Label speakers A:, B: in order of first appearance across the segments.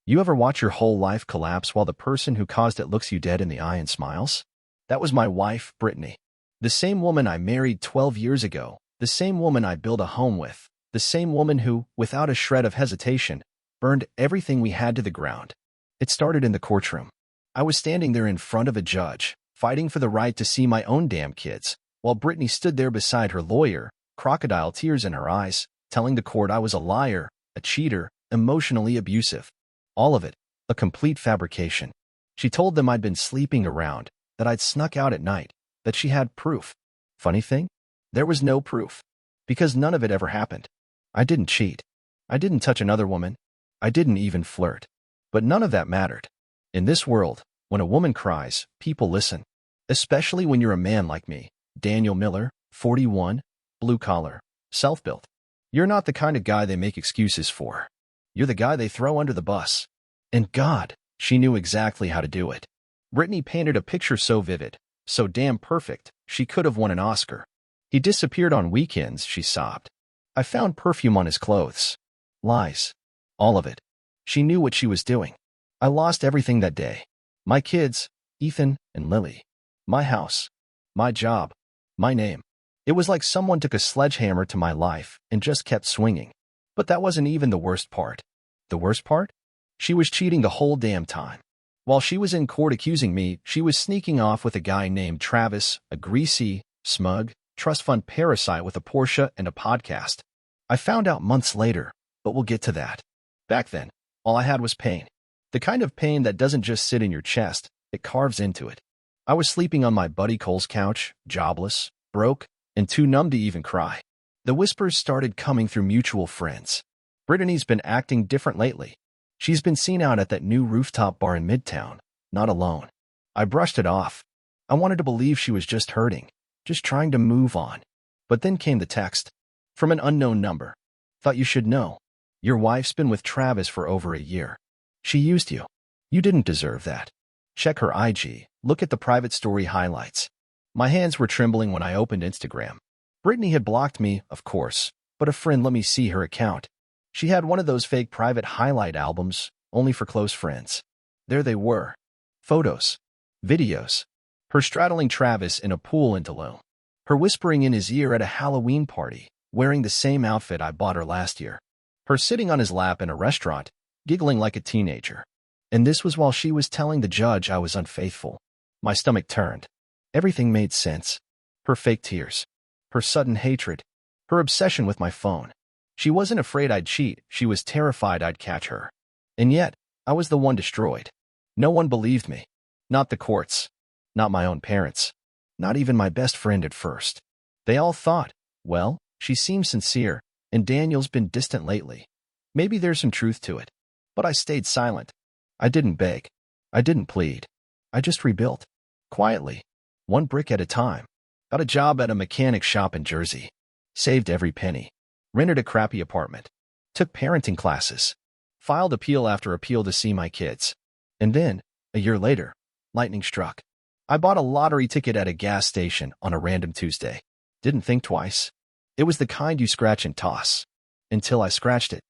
A: You ever watch your whole life collapse while the person who caused it looks you dead in the eye and smiles? That was my wife, Brittany. The same woman I married 12 years ago, the same woman I built a home with, the same woman who, without a shred of hesitation, burned everything we had to the ground. It started in the courtroom. I was standing there in front of a judge, fighting for the right to see my own damn kids, while Brittany stood there beside her lawyer, crocodile tears in her eyes, telling the court I was a liar, a cheater, emotionally abusive. All of it, a complete fabrication. She told them I'd been sleeping around, that I'd snuck out at night, that she had proof. Funny thing? There was no proof. Because none of it ever happened. I didn't cheat. I didn't touch another woman. I didn't even flirt. But none of that mattered. In this world, when a woman cries, people listen. Especially when you're a man like me, Daniel Miller, 41, blue-collar, self-built. You're not the kind of guy they make excuses for. You're the guy they throw under the bus. And God, she knew exactly how to do it. Brittany painted a picture so vivid, so damn perfect, she could have won an Oscar. He disappeared on weekends, she sobbed. I found perfume on his clothes. Lies. All of it. She knew what she was doing. I lost everything that day. My kids, Ethan and Lily. My house. My job. My name. It was like someone took a sledgehammer to my life and just kept swinging. But that wasn't even the worst part. The worst part? She was cheating the whole damn time. While she was in court accusing me, she was sneaking off with a guy named Travis, a greasy, smug, trust fund parasite with a Porsche and a podcast. I found out months later, but we'll get to that. Back then, all I had was pain. The kind of pain that doesn't just sit in your chest, it carves into it. I was sleeping on my buddy Cole's couch, jobless, broke, and too numb to even cry. The whispers started coming through mutual friends. Brittany's been acting different lately. She's been seen out at that new rooftop bar in Midtown, not alone. I brushed it off. I wanted to believe she was just hurting, just trying to move on. But then came the text. From an unknown number. Thought you should know. Your wife's been with Travis for over a year. She used you. You didn't deserve that. Check her IG. Look at the private story highlights. My hands were trembling when I opened Instagram. Brittany had blocked me, of course, but a friend let me see her account. She had one of those fake private highlight albums, only for close friends. There they were. Photos. Videos. Her straddling Travis in a pool in Tulum. Her whispering in his ear at a Halloween party, wearing the same outfit I bought her last year. Her sitting on his lap in a restaurant, giggling like a teenager. And this was while she was telling the judge I was unfaithful. My stomach turned. Everything made sense. Her fake tears. Her sudden hatred. Her obsession with my phone. She wasn't afraid I'd cheat, she was terrified I'd catch her. And yet, I was the one destroyed. No one believed me. Not the courts. Not my own parents. Not even my best friend at first. They all thought, well, she seems sincere, and Daniel's been distant lately. Maybe there's some truth to it. But I stayed silent. I didn't beg. I didn't plead. I just rebuilt. Quietly. One brick at a time. Got a job at a mechanic shop in Jersey. Saved every penny. Rented a crappy apartment. Took parenting classes. Filed appeal after appeal to see my kids. And then, a year later, lightning struck. I bought a lottery ticket at a gas station on a random Tuesday. Didn't think twice. It was the kind you scratch and toss. Until I scratched it.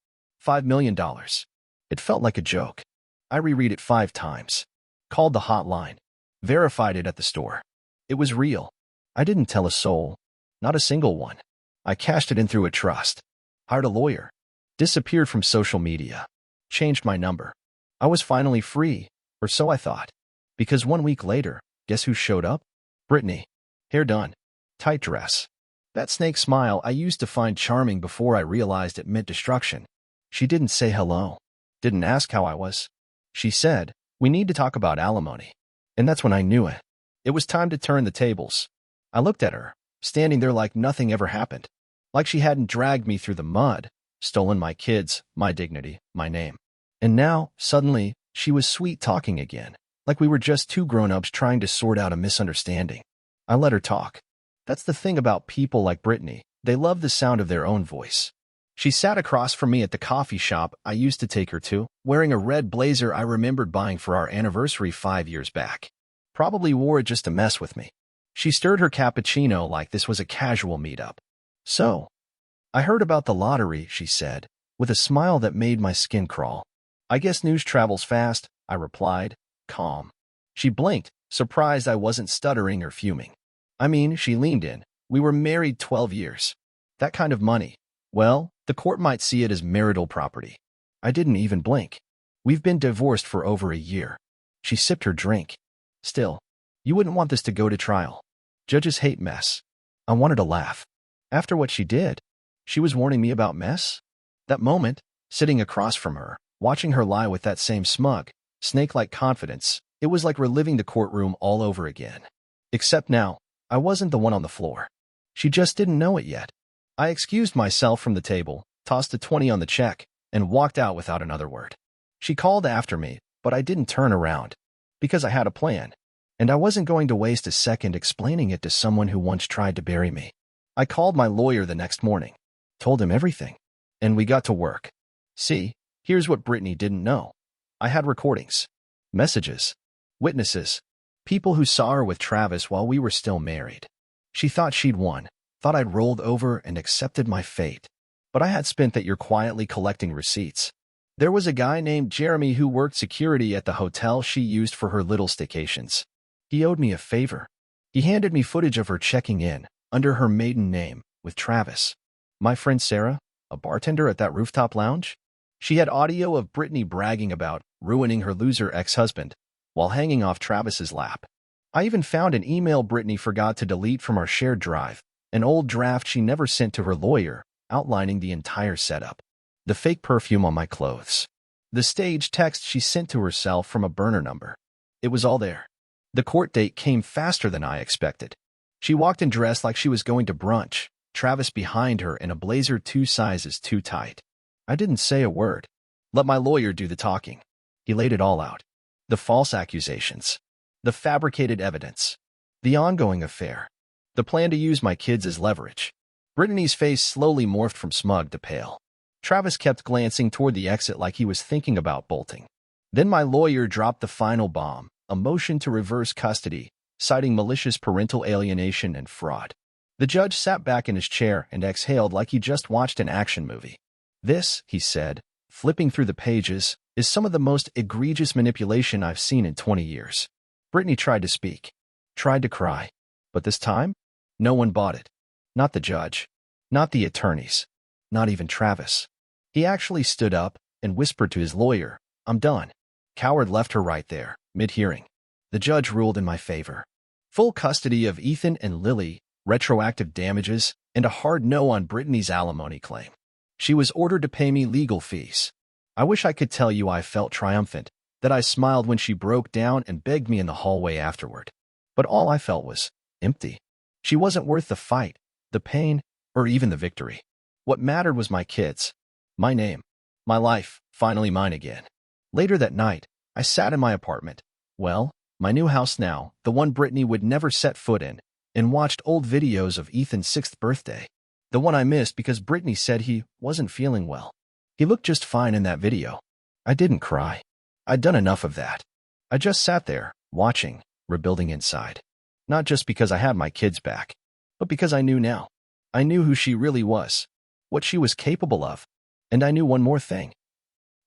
A: $5 million. It felt like a joke. I reread it 5 times. Called the hotline. Verified it at the store. It was real. I didn't tell a soul. Not a single one. I cashed it in through a trust. Hired a lawyer. Disappeared from social media. Changed my number. I was finally free, or so I thought. Because 1 week later, guess who showed up? Brittany. Hair done. Tight dress. That snake smile I used to find charming before I realized it meant destruction. She didn't say hello. Didn't ask how I was. She said, we need to talk about alimony. And that's when I knew it. It was time to turn the tables. I looked at her, standing there like nothing ever happened. Like she hadn't dragged me through the mud, stolen my kids, my dignity, my name. And now, suddenly, she was sweet-talking again, like we were just 2 grown-ups trying to sort out a misunderstanding. I let her talk. That's the thing about people like Brittany. They love the sound of their own voice. She sat across from me at the coffee shop I used to take her to, wearing a red blazer I remembered buying for our anniversary 5 years back. Probably wore it just to mess with me. She stirred her cappuccino like this was a casual meetup. So, I heard about the lottery, she said, with a smile that made my skin crawl. I guess news travels fast, I replied, calm. She blinked, surprised I wasn't stuttering or fuming. I mean, she leaned in. We were married 12 years. That kind of money. Well, the court might see it as marital property. I didn't even blink. We've been divorced for over a year. She sipped her drink. Still, you wouldn't want this to go to trial. Judges hate mess. I wanted to laugh. After what she did, she was warning me about mess? That moment, sitting across from her, watching her lie with that same smug, snake-like confidence, it was like reliving the courtroom all over again. Except now, I wasn't the one on the floor. She just didn't know it yet. I excused myself from the table, tossed a 20 on the check, and walked out without another word. She called after me, but I didn't turn around. Because I had a plan. And I wasn't going to waste a second explaining it to someone who once tried to bury me. I called my lawyer the next morning, told him everything, and we got to work. See, here's what Brittany didn't know. I had recordings, messages, witnesses, people who saw her with Travis while we were still married. She thought she'd won, thought I'd rolled over and accepted my fate. But I had spent that year quietly collecting receipts. There was a guy named Jeremy who worked security at the hotel she used for her little staycations. He owed me a favor. He handed me footage of her checking in, under her maiden name, with Travis. My friend Sarah, a bartender at that rooftop lounge? She had audio of Brittany bragging about ruining her loser ex-husband while hanging off Travis's lap. I even found an email Brittany forgot to delete from our shared drive, an old draft she never sent to her lawyer, outlining the entire setup. The fake perfume on my clothes. The stage text she sent to herself from a burner number. It was all there. The court date came faster than I expected. She walked in dressed like she was going to brunch, Travis behind her in a blazer 2 sizes too tight. I didn't say a word. Let my lawyer do the talking. He laid it all out. The false accusations. The fabricated evidence. The ongoing affair. The plan to use my kids as leverage. Brittany's face slowly morphed from smug to pale. Travis kept glancing toward the exit like he was thinking about bolting. Then my lawyer dropped the final bomb, a motion to reverse custody, citing malicious parental alienation and fraud. The judge sat back in his chair and exhaled like he just watched an action movie. This, he said, flipping through the pages, is some of the most egregious manipulation I've seen in 20 years. Brittany tried to speak, tried to cry, but this time, no one bought it. Not the judge, not the attorneys, not even Travis. He actually stood up and whispered to his lawyer, "I'm done." Coward left her right there, mid-hearing. The judge ruled in my favor. Full custody of Ethan and Lily, retroactive damages, and a hard no on Brittany's alimony claim. She was ordered to pay me legal fees. I wish I could tell you I felt triumphant, that I smiled when she broke down and begged me in the hallway afterward. But all I felt was empty. She wasn't worth the fight, the pain, or even the victory. What mattered was my kids. My name. My life, finally mine again. Later that night, I sat in my apartment. Well, my new house now, the one Brittany would never set foot in, and watched old videos of Ethan's 6th birthday. The one I missed because Brittany said he wasn't feeling well. He looked just fine in that video. I didn't cry. I'd done enough of that. I just sat there, watching, rebuilding inside. Not just because I had my kids back, but because I knew now. I knew who she really was, what she was capable of. And I knew one more thing.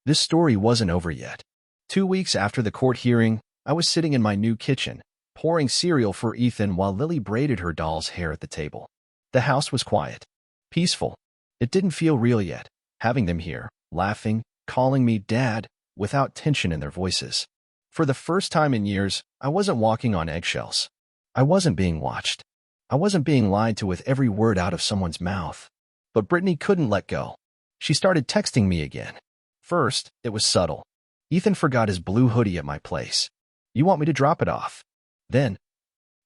A: This story wasn't over yet. 2 weeks after the court hearing, I was sitting in my new kitchen, pouring cereal for Ethan while Lily braided her doll's hair at the table. The house was quiet, peaceful. It didn't feel real yet, having them here, laughing, calling me Dad, without tension in their voices. For the first time in years, I wasn't walking on eggshells. I wasn't being watched. I wasn't being lied to with every word out of someone's mouth. But Brittany couldn't let go. She started texting me again. First, it was subtle. Ethan forgot his blue hoodie at my place. You want me to drop it off? Then,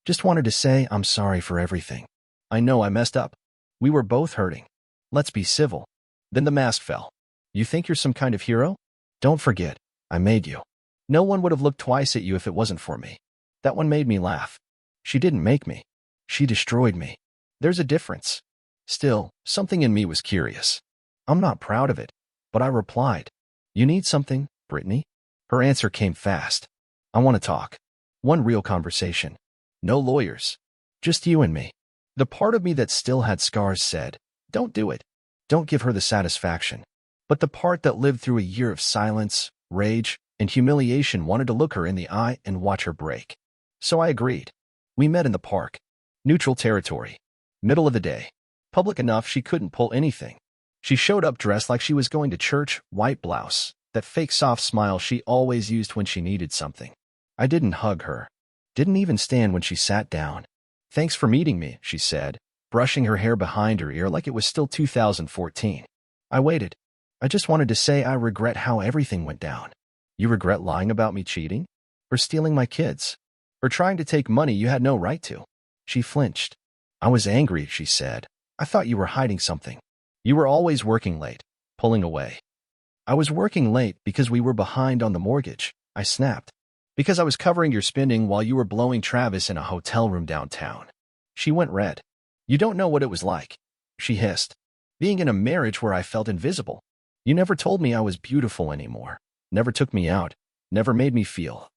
A: just wanted to say I'm sorry for everything. I know I messed up. We were both hurting. Let's be civil. Then the mask fell. You think you're some kind of hero? Don't forget, I made you. No one would have looked twice at you if it wasn't for me. That one made me laugh. She didn't make me. She destroyed me. There's a difference. Still, something in me was curious. I'm not proud of it, but I replied, "You need something, Brittany?" Her answer came fast. "I want to talk. One real conversation. No lawyers. Just you and me." The part of me that still had scars said, "Don't do it. Don't give her the satisfaction." But the part that lived through a year of silence, rage, and humiliation wanted to look her in the eye and watch her break. So I agreed. We met in the park. Neutral territory. Middle of the day. Public enough she couldn't pull anything. She showed up dressed like she was going to church, white blouse, that fake soft smile she always used when she needed something. I didn't hug her. Didn't even stand when she sat down. "Thanks for meeting me," she said, brushing her hair behind her ear like it was still 2014. I waited. "I just wanted to say I regret how everything went down." "You regret lying about me cheating? Or stealing my kids? Or trying to take money you had no right to?" She flinched. "I was angry," she said. "I thought you were hiding something. You were always working late." Pulling away. "I was working late because we were behind on the mortgage," I snapped. "Because I was covering your spending while you were blowing Travis in a hotel room downtown." She went red. "You don't know what it was like," she hissed. "Being in a marriage where I felt invisible. You never told me I was beautiful anymore. Never took me out. Never made me feel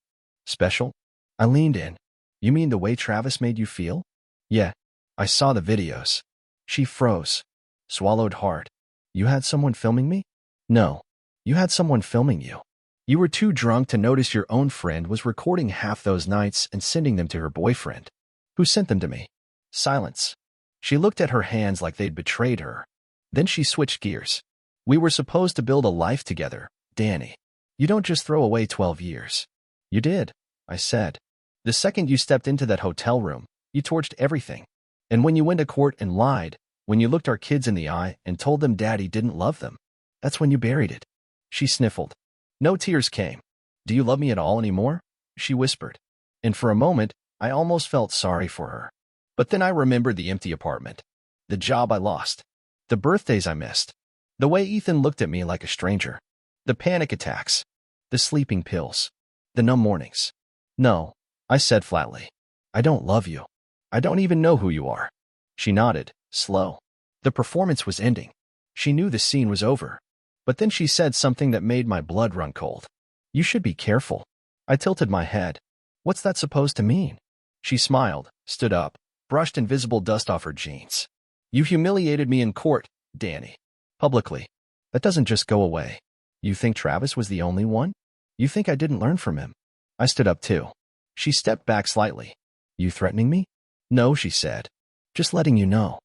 A: special." I leaned in. "You mean the way Travis made you feel?" "Yeah. I saw the videos." She froze. Swallowed hard. "You had someone filming me?" "No. You had someone filming you. You were too drunk to notice your own friend was recording half those nights and sending them to her boyfriend." "Who sent them to me?" Silence. She looked at her hands like they'd betrayed her. Then she switched gears. "We were supposed to build a life together, Danny. You don't just throw away 12 years. "You did," I said. "The second you stepped into that hotel room, you torched everything. And when you went to court and lied, when you looked our kids in the eye and told them Daddy didn't love them, that's when you buried it." She sniffled. No tears came. "Do you love me at all anymore?" she whispered. And for a moment, I almost felt sorry for her. But then I remembered the empty apartment, the job I lost, the birthdays I missed, the way Ethan looked at me like a stranger, the panic attacks, the sleeping pills, the numb mornings. "No," I said flatly. "I don't love you. I don't even know who you are." She nodded, slow. The performance was ending. She knew the scene was over. But then she said something that made my blood run cold. "You should be careful." I tilted my head. "What's that supposed to mean?" She smiled, stood up, brushed invisible dust off her jeans. "You humiliated me in court, Danny. Publicly. That doesn't just go away. You think Travis was the only one? You think I didn't learn from him?" I stood up too. She stepped back slightly. "You threatening me?" "No," she said. "Just letting you know.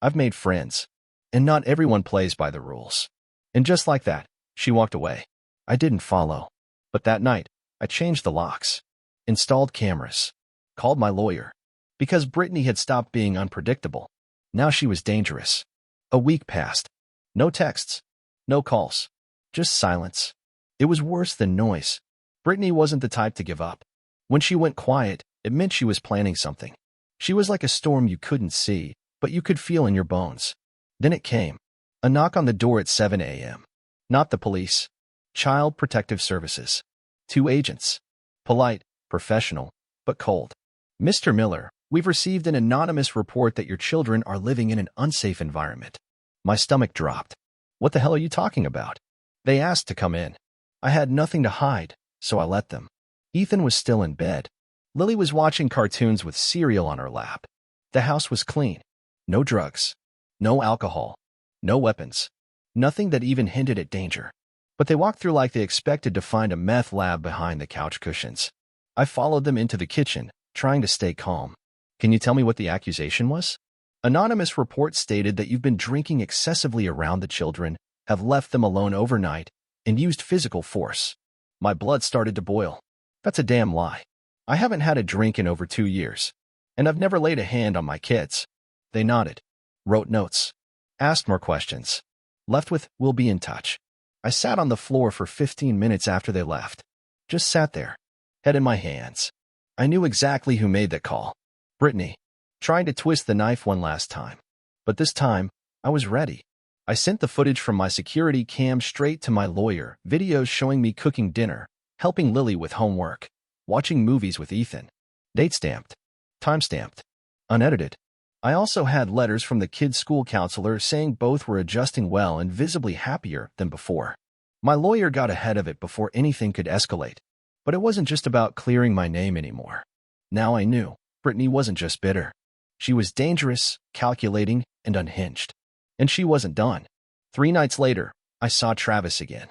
A: I've made friends. And not everyone plays by the rules." And just like that, she walked away. I didn't follow. But that night, I changed the locks, installed cameras, called my lawyer. Because Brittany had stopped being unpredictable. Now she was dangerous. A week passed. No texts. No calls. Just silence. It was worse than noise. Brittany wasn't the type to give up. When she went quiet, it meant she was planning something. She was like a storm you couldn't see, but you could feel in your bones. Then it came. A knock on the door at 7 a.m. Not the police. Child Protective Services. 2 agents. Polite, professional, but cold. "Mr. Miller, we've received an anonymous report that your children are living in an unsafe environment." My stomach dropped. "What the hell are you talking about?" "They asked to come in. I had nothing to hide, so I let them." Ethan was still in bed. Lily was watching cartoons with cereal on her lap. The house was clean. No drugs. No alcohol. No weapons. Nothing that even hinted at danger. But they walked through like they expected to find a meth lab behind the couch cushions. I followed them into the kitchen, trying to stay calm. "Can you tell me what the accusation was?" "Anonymous report stated that you've been drinking excessively around the children, have left them alone overnight, and used physical force." My blood started to boil. That's a damn lie. I haven't had a drink in over 2 years. And I've never laid a hand on my kids. They nodded. Wrote notes. Asked more questions. Left with, "We'll be in touch." I sat on the floor for 15 minutes after they left. Just sat there, head in my hands. I knew exactly who made that call. Brittany. Trying to twist the knife one last time. But this time, I was ready. I sent the footage from my security cam straight to my lawyer, videos showing me cooking dinner, helping Lily with homework, watching movies with Ethan. Date-stamped. Time-stamped. Unedited. I also had letters from the kids' school counselor saying both were adjusting well and visibly happier than before. My lawyer got ahead of it before anything could escalate. But it wasn't just about clearing my name anymore. Now I knew Brittany wasn't just bitter. She was dangerous, calculating, and unhinged. And she wasn't done. 3 nights later, I saw Travis again.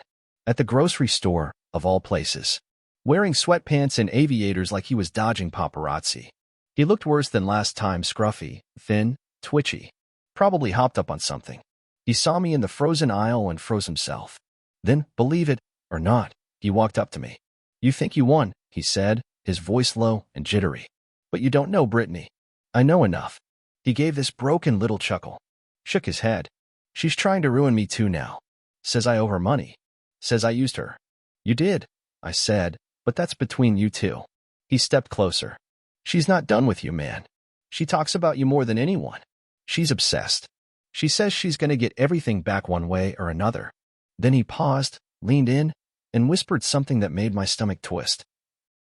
A: At the grocery store, of all places. Wearing sweatpants and aviators like he was dodging paparazzi. He looked worse than last time, scruffy, thin, twitchy. Probably hopped up on something. He saw me in the frozen aisle and froze himself. Then, believe it or not, he walked up to me. "You think you won," he said, his voice low and jittery. "But you don't know Brittany." "I know enough." He gave this broken little chuckle. Shook his head. "She's trying to ruin me too now. Says I owe her money. Says I used her." "You did," I said, "but that's between you two." He stepped closer. "She's not done with you, man. She talks about you more than anyone. She's obsessed. She says she's going to get everything back one way or another." Then he paused, leaned in, and whispered something that made my stomach twist.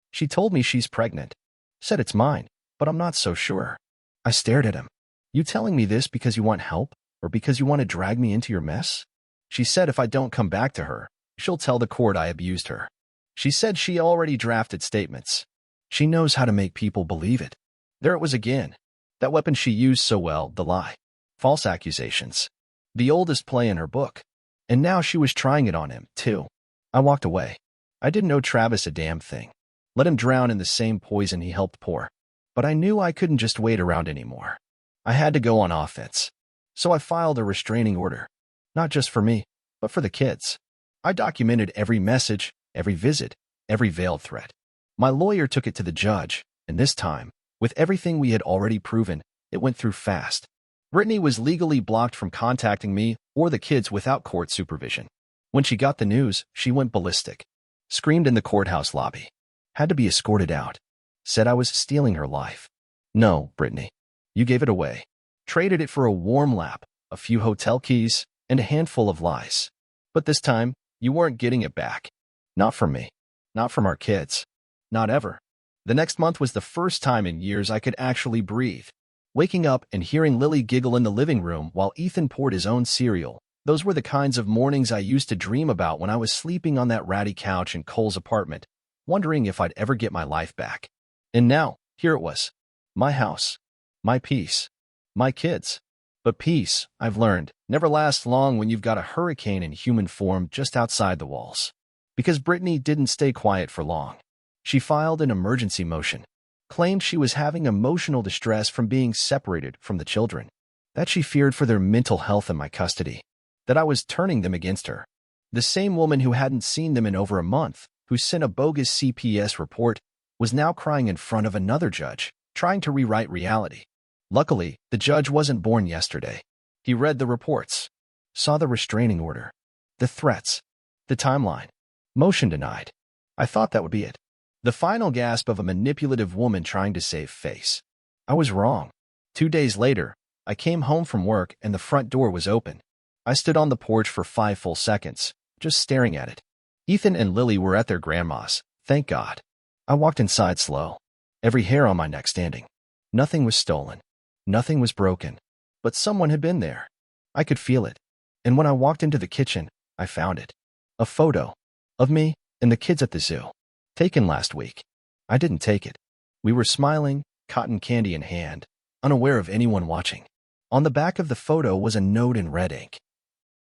A: "She told me she's pregnant. Said it's mine, but I'm not so sure." I stared at him. "You telling me this because you want help, or because you want to drag me into your mess?" "She said if I don't come back to her, she'll tell the court I abused her. She said she already drafted statements. She knows how to make people believe it." There it was again. That weapon she used so well, the lie. False accusations. The oldest play in her book. And now she was trying it on him, too. I walked away. I didn't owe Travis a damn thing. Let him drown in the same poison he helped pour. But I knew I couldn't just wait around anymore. I had to go on offense. So I filed a restraining order. Not just for me, but for the kids. I documented every message, every visit, every veiled threat. My lawyer took it to the judge, and this time, with everything we had already proven, it went through fast. Brittany was legally blocked from contacting me or the kids without court supervision. When she got the news, she went ballistic. Screamed in the courthouse lobby. Had to be escorted out. Said I was stealing her life. No, Brittany. You gave it away. Traded it for a warm lap, a few hotel keys, and a handful of lies. But this time, you weren't getting it back. Not from me. Not from our kids. Not ever. The next month was the first time in years I could actually breathe. Waking up and hearing Lily giggle in the living room while Ethan poured his own cereal. Those were the kinds of mornings I used to dream about when I was sleeping on that ratty couch in Cole's apartment, wondering if I'd ever get my life back. And now, here it was. My house. My peace. My kids. But peace, I've learned, never lasts long when you've got a hurricane in human form just outside the walls. Because Brittany didn't stay quiet for long. She filed an emergency motion. Claimed she was having emotional distress from being separated from the children. That she feared for their mental health in my custody. That I was turning them against her. The same woman who hadn't seen them in over a month, who sent a bogus CPS report, was now crying in front of another judge, trying to rewrite reality. Luckily, the judge wasn't born yesterday. He read the reports. Saw the restraining order. The threats. The timeline. Motion denied. I thought that would be it. The final gasp of a manipulative woman trying to save face. I was wrong. 2 days later, I came home from work and the front door was open. I stood on the porch for 5 full seconds, just staring at it. Ethan and Lily were at their grandma's, thank God. I walked inside slow, every hair on my neck standing. Nothing was stolen. Nothing was broken. But someone had been there. I could feel it. And when I walked into the kitchen, I found it. A photo of me and the kids at the zoo. Taken last week. I didn't take it. We were smiling, cotton candy in hand, unaware of anyone watching. On the back of the photo was a note in red ink.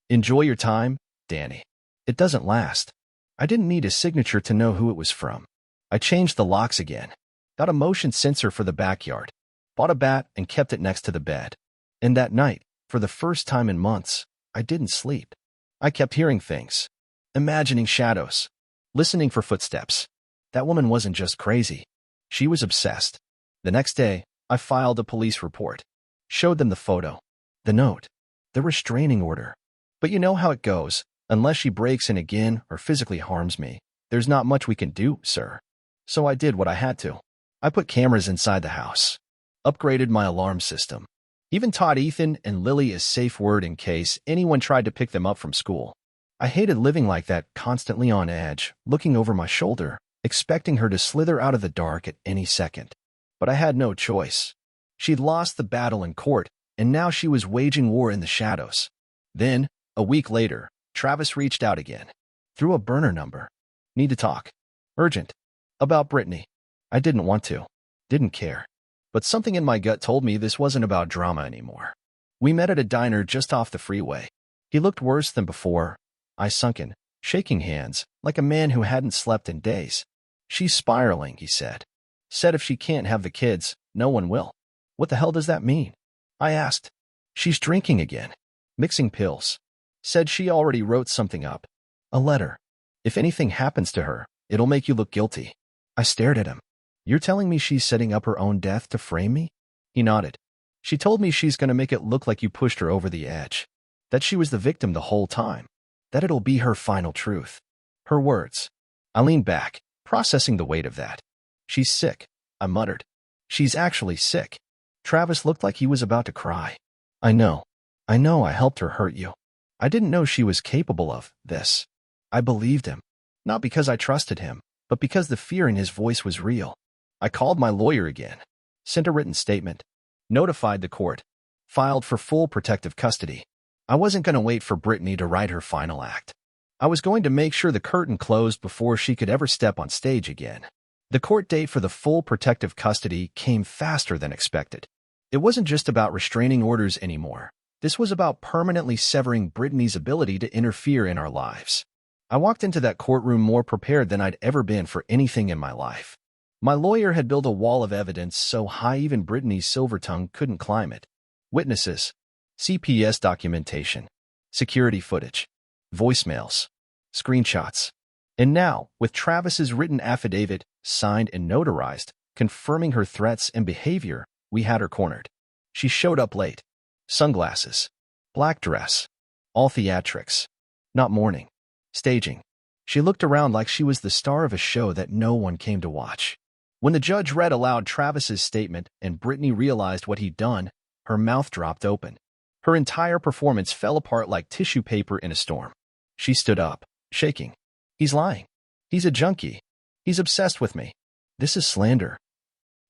A: "Enjoy your time, Danny. It doesn't last." I didn't need a signature to know who it was from. I changed the locks again. Got a motion sensor for the backyard. Bought a bat and kept it next to the bed. And that night, for the first time in months, I didn't sleep. I kept hearing things. Imagining shadows. Listening for footsteps. That woman wasn't just crazy. She was obsessed. The next day, I filed a police report. Showed them the photo. The note. The restraining order. But you know how it goes. Unless she breaks in again or physically harms me, there's not much we can do, sir. So I did what I had to. I put cameras inside the house. Upgraded my alarm system. Even taught Ethan and Lily a safe word in case anyone tried to pick them up from school. I hated living like that, constantly on edge, looking over my shoulder, expecting her to slither out of the dark at any second. But I had no choice. She'd lost the battle in court, and now she was waging war in the shadows. Then, a week later, Travis reached out again. Through a burner number. Need to talk. Urgent. About Brittany. I didn't want to. Didn't care. But something in my gut told me this wasn't about drama anymore. We met at a diner just off the freeway. He looked worse than before. Eyes sunken, shaking hands, like a man who hadn't slept in days. She's spiraling, he said. Said if she can't have the kids, no one will. What the hell does that mean? I asked. She's drinking again. Mixing pills. Said she already wrote something up. A letter. If anything happens to her, it'll make you look guilty. I stared at him. You're telling me she's setting up her own death to frame me? He nodded. She told me she's going to make it look like you pushed her over the edge. That she was the victim the whole time. That it'll be her final truth. Her words. I leaned back, processing the weight of that. She's sick, I muttered. She's actually sick. Travis looked like he was about to cry. I know I helped her hurt you. I didn't know she was capable of this. I believed him. Not because I trusted him, but because the fear in his voice was real. I called my lawyer again. Sent a written statement. Notified the court. Filed for full protective custody. I wasn't going to wait for Brittany to write her final act. I was going to make sure the curtain closed before she could ever step on stage again. The court date for the full protective custody came faster than expected. It wasn't just about restraining orders anymore. This was about permanently severing Brittany's ability to interfere in our lives. I walked into that courtroom more prepared than I'd ever been for anything in my life. My lawyer had built a wall of evidence so high even Brittany's silver tongue couldn't climb it. Witnesses, CPS documentation, security footage, voicemails, screenshots. And now, with Travis's written affidavit, signed and notarized, confirming her threats and behavior, we had her cornered. She showed up late. Sunglasses. Black dress. All theatrics. Not mourning. Staging. She looked around like she was the star of a show that no one came to watch. When the judge read aloud Travis's statement and Brittany realized what he'd done, her mouth dropped open. Her entire performance fell apart like tissue paper in a storm. She stood up, shaking. He's lying. He's a junkie. He's obsessed with me. This is slander.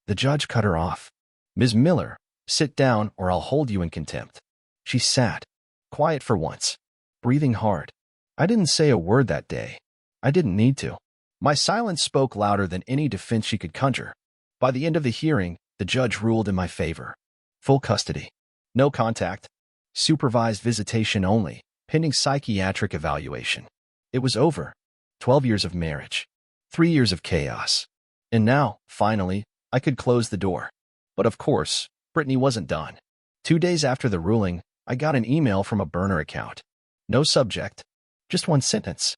A: The judge cut her off. Ms. Miller, sit down or I'll hold you in contempt. She sat, quiet for once, breathing hard. I didn't say a word that day. I didn't need to. My silence spoke louder than any defense she could conjure. By the end of the hearing, the judge ruled in my favor. Full custody. No contact. Supervised visitation only, pending psychiatric evaluation. It was over. 12 years of marriage. 3 years of chaos. And now, finally, I could close the door. But of course, Brittany wasn't done. 2 days after the ruling, I got an email from a burner account. No subject. Just one sentence.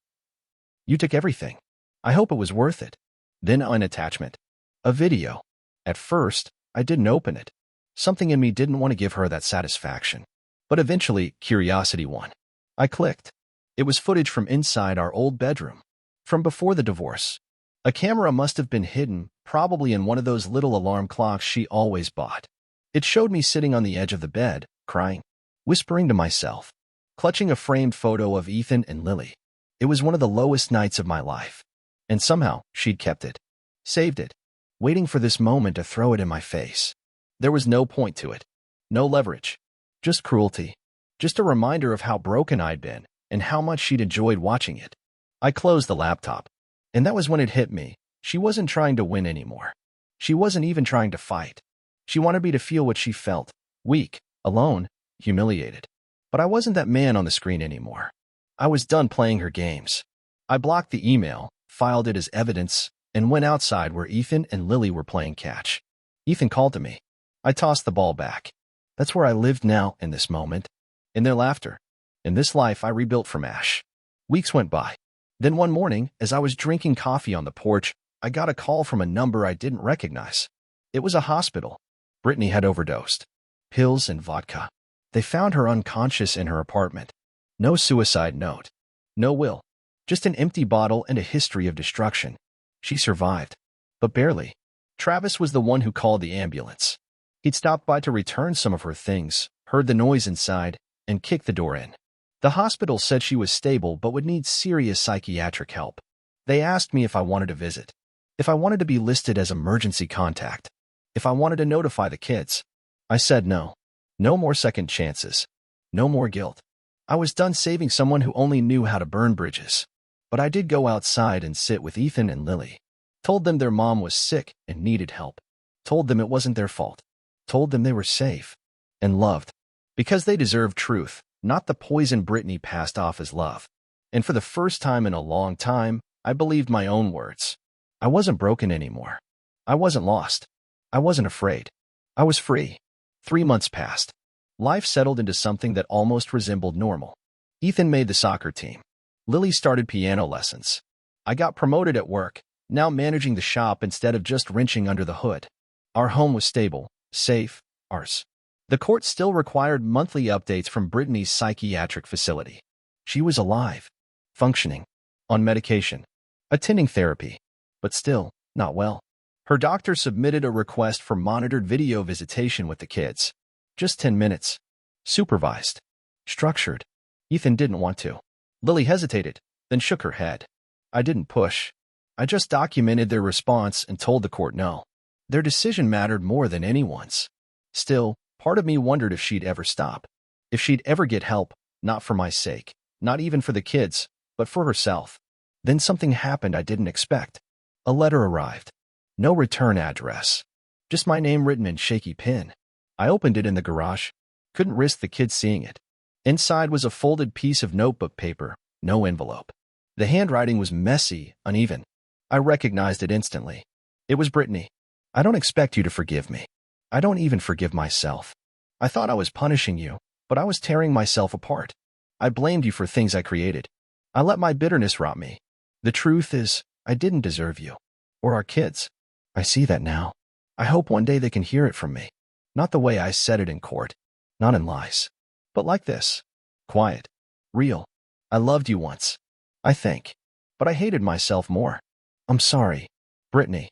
A: You took everything. I hope it was worth it. Then an attachment. A video. At first, I didn't open it. Something in me didn't want to give her that satisfaction. But eventually, curiosity won. I clicked. It was footage from inside our old bedroom. From before the divorce. A camera must have been hidden, probably in one of those little alarm clocks she always bought. It showed me sitting on the edge of the bed, crying, whispering to myself, clutching a framed photo of Ethan and Lily. It was one of the lowest nights of my life. And somehow, she'd kept it. Saved it. Waiting for this moment to throw it in my face. There was no point to it. No leverage. Just cruelty. Just a reminder of how broken I'd been, and how much she'd enjoyed watching it. I closed the laptop. And that was when it hit me. She wasn't trying to win anymore. She wasn't even trying to fight. She wanted me to feel what she felt. Weak, alone, humiliated. But I wasn't that man on the screen anymore. I was done playing her games. I blocked the email, filed it as evidence, and went outside where Ethan and Lily were playing catch. Ethan called to me. I tossed the ball back. That's where I lived now in this moment. In their laughter. In this life I rebuilt from ash. Weeks went by. Then one morning, as I was drinking coffee on the porch, I got a call from a number I didn't recognize. It was a hospital. Brittany had overdosed. Pills and vodka. They found her unconscious in her apartment. No suicide note. No will. Just an empty bottle and a history of destruction. She survived. But barely. Travis was the one who called the ambulance. He'd stopped by to return some of her things, heard the noise inside, and kicked the door in. The hospital said she was stable but would need serious psychiatric help. They asked me if I wanted to visit. If I wanted to be listed as emergency contact. If I wanted to notify the kids. I said no. No more second chances. No more guilt. I was done saving someone who only knew how to burn bridges. But I did go outside and sit with Ethan and Lily. Told them their mom was sick and needed help. Told them it wasn't their fault. Told them they were safe. And loved. Because they deserved truth, not the poison Brittany passed off as love. And for the first time in a long time, I believed my own words. I wasn't broken anymore. I wasn't lost. I wasn't afraid. I was free. 3 months passed. Life settled into something that almost resembled normal. Ethan made the soccer team. Lily started piano lessons. I got promoted at work, now managing the shop instead of just wrenching under the hood. Our home was stable, safe, ours. The court still required monthly updates from Brittany's psychiatric facility. She was alive, functioning, on medication, attending therapy, but still not well. Her doctor submitted a request for monitored video visitation with the kids. Just 10 minutes. Supervised. Structured. Ethan didn't want to. Lily hesitated, then shook her head. I didn't push. I just documented their response and told the court no. Their decision mattered more than anyone's. Still, part of me wondered if she'd ever stop. If she'd ever get help, not for my sake, not even for the kids, but for herself. Then something happened I didn't expect. A letter arrived. No return address. Just my name written in shaky pen. I opened it in the garage. Couldn't risk the kids seeing it. Inside was a folded piece of notebook paper, no envelope. The handwriting was messy, uneven. I recognized it instantly. It was Brittany. I don't expect you to forgive me. I don't even forgive myself. I thought I was punishing you, but I was tearing myself apart. I blamed you for things I created. I let my bitterness rot me. The truth is, I didn't deserve you. Or our kids. I see that now. I hope one day they can hear it from me. Not the way I said it in court. Not in lies. But like this. Quiet. Real. I loved you once. I think. But I hated myself more. I'm sorry, Brittany.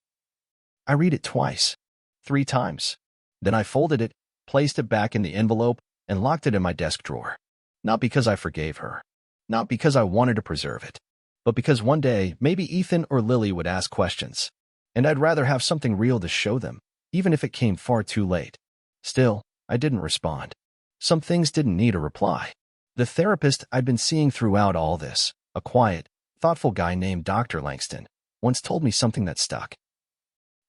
A: I read it twice. 3 times. Then I folded it, placed it back in the envelope, and locked it in my desk drawer. Not because I forgave her. Not because I wanted to preserve it. But because one day, maybe Ethan or Lily would ask questions. And I'd rather have something real to show them, even if it came far too late. Still, I didn't respond. Some things didn't need a reply. The therapist I'd been seeing throughout all this, a quiet, thoughtful guy named Dr. Langston, once told me something that stuck.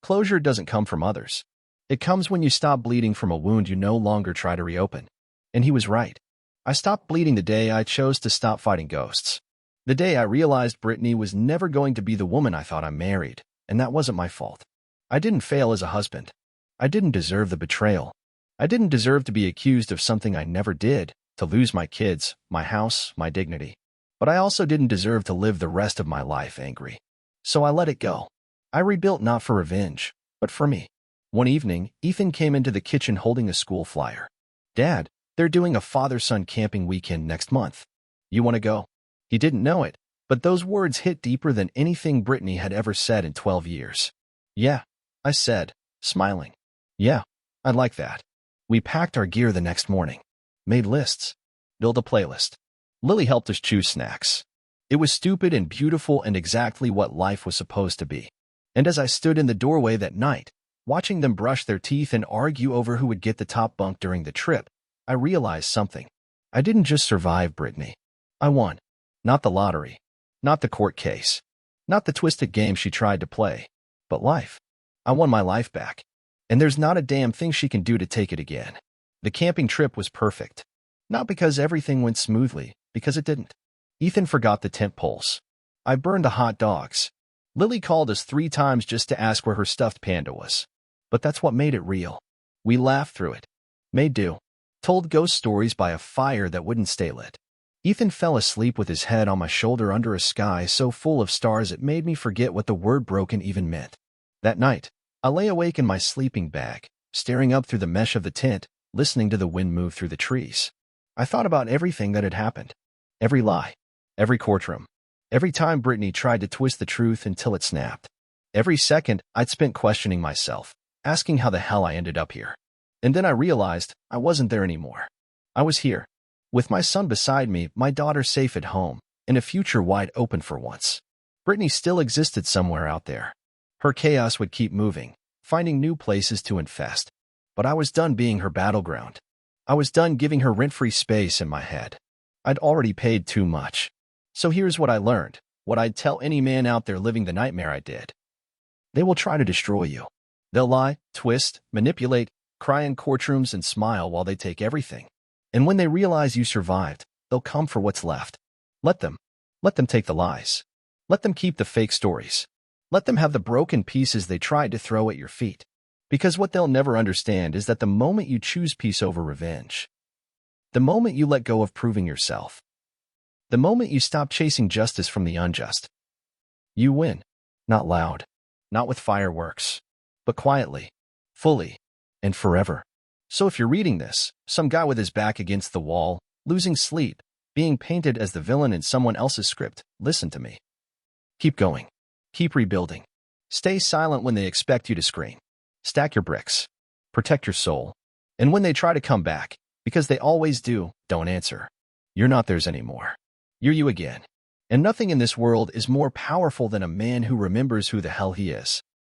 A: Closure doesn't come from others. It comes when you stop bleeding from a wound you no longer try to reopen. And he was right. I stopped bleeding the day I chose to stop fighting ghosts. The day I realized Brittany was never going to be the woman I thought I married. And that wasn't my fault. I didn't fail as a husband. I didn't deserve the betrayal. I didn't deserve to be accused of something I never did, to lose my kids, my house, my dignity. But I also didn't deserve to live the rest of my life angry. So I let it go. I rebuilt not for revenge, but for me. One evening, Ethan came into the kitchen holding a school flyer. Dad, they're doing a father-son camping weekend next month. You want to go? He didn't know it. But those words hit deeper than anything Brittany had ever said in 12 years. Yeah, I said, smiling. Yeah, I'd like that. We packed our gear the next morning. Made lists. Built a playlist. Lily helped us choose snacks. It was stupid and beautiful and exactly what life was supposed to be. And as I stood in the doorway that night, watching them brush their teeth and argue over who would get the top bunk during the trip, I realized something. I didn't just survive Brittany. I won. Not the lottery. Not the court case. Not the twisted game she tried to play. But life. I won my life back. And there's not a damn thing she can do to take it again. The camping trip was perfect. Not because everything went smoothly, because it didn't. Ethan forgot the tent poles. I burned the hot dogs. Lily called us 3 times just to ask where her stuffed panda was. But that's what made it real. We laughed through it. Made do. Told ghost stories by a fire that wouldn't stay lit. Ethan fell asleep with his head on my shoulder under a sky so full of stars it made me forget what the word broken even meant. That night, I lay awake in my sleeping bag, staring up through the mesh of the tent, listening to the wind move through the trees. I thought about everything that had happened. Every lie. Every courtroom. Every time Brittany tried to twist the truth until it snapped. Every second I'd spent questioning myself, asking how the hell I ended up here. And then I realized I wasn't there anymore. I was here. With my son beside me, my daughter safe at home, and a future wide open for once. Brittany still existed somewhere out there. Her chaos would keep moving, finding new places to infest. But I was done being her battleground. I was done giving her rent-free space in my head. I'd already paid too much. So here's what I learned, what I'd tell any man out there living the nightmare I did. They will try to destroy you. They'll lie, twist, manipulate, cry in courtrooms, and smile while they take everything. And when they realize you survived, they'll come for what's left. Let them. Let them take the lies. Let them keep the fake stories. Let them have the broken pieces they tried to throw at your feet. Because what they'll never understand is that the moment you choose peace over revenge, the moment you let go of proving yourself, the moment you stop chasing justice from the unjust, you win. Not loud, not with fireworks, but quietly, fully, and forever. So if you're reading this, some guy with his back against the wall, losing sleep, being painted as the villain in someone else's script, listen to me. Keep going. Keep rebuilding. Stay silent when they expect you to scream. Stack your bricks. Protect your soul. And when they try to come back, because they always do, don't answer. You're not theirs anymore. You're you again. And nothing in this world is more powerful than a man who remembers who the hell he is.